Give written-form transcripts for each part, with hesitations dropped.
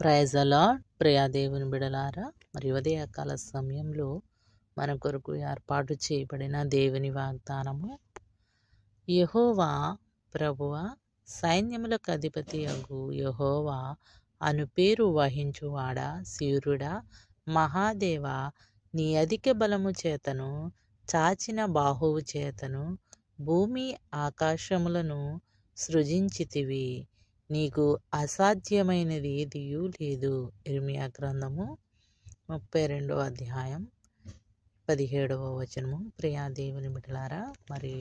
Praise the lord. Priya దేవుని బిడలారా, మరి ఉదయకాల సమయంలో మన కొరకు ఏర్పాటు చేయబడిన దేవుని వాగ్దానము, యెహోవా ప్రభువ సైన్యములకు అధిపతి అగు యెహోవా అను పేరు వహించువాడా, శూరుడా, మహాదేవ, నీ అధిక బలము చేతను చాచిన బాహువు చేతను భూమి ఆకాశములను సృజించితివి. నీకు అసాధ్యమైనది ఏదియూ లేదు. ఇర్మియా గ్రంథము 32వ అధ్యాయం 17వ వచనము. ప్రియా దేవుని బిడ్డలారా, మరి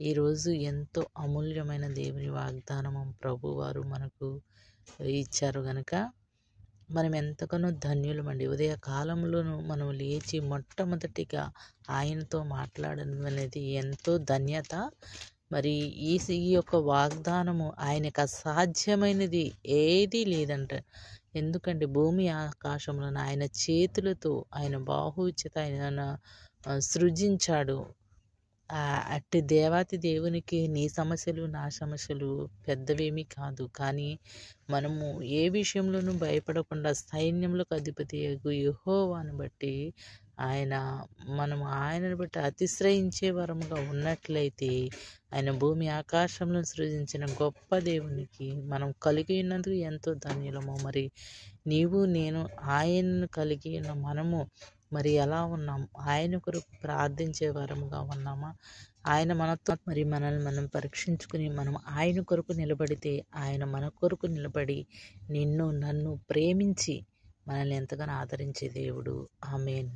ఈరోజు ఎంతో అమూల్యమైన దేవుని వాగ్దానము ప్రభువారు మనకు ఇచ్చారు గనుక మనం ఎంతగానో ధన్యులమండి. ఉదయ కాలంలోనూ మనం లేచి మొట్టమొదటిగా ఆయనతో మాట్లాడడం అనేది ఎంతో ధన్యత. మరి ఈ యొక్క వాగ్దానము ఆయనకు అసాధ్యమైనది ఏదీ లేదంట. ఎందుకంటే భూమి ఆకాశములను ఆయన చేతులతో, ఆయన బాహువు చేత ఆయన సృజించాడు. అట్టి దేవాతి దేవునికి నీ సమస్యలు నా సమస్యలు పెద్దవేమీ కాదు. కానీ మనము ఏ విషయంలోనూ భయపడకుండా సైన్యములకు అధిపతి యెహోవాను బట్టి ఆయనను బట్టి అతిశ్రయించే వరముగా ఉన్నట్లయితే, ఆయన భూమి ఆకాశంలో సృజించిన గొప్ప దేవునికి మనం కలిగి ఉన్నందుకు ఎంతో ధన్యులము. మరి నీవు నేను ఆయనను కలిగి ఉన్న మనము మరి ఎలా ఉన్నాం? ఆయన కొరకు ప్రార్థించే వరముగా ఉన్నామా? ఆయన మనతో మనల్ని మనం పరీక్షించుకుని మనం ఆయన కొరకు నిలబడితే, ఆయన మన కొరకు నిలబడి నిన్ను నన్ను ప్రేమించి మనల్ని ఎంతగానో ఆదరించే దేవుడు. ఆమేన్.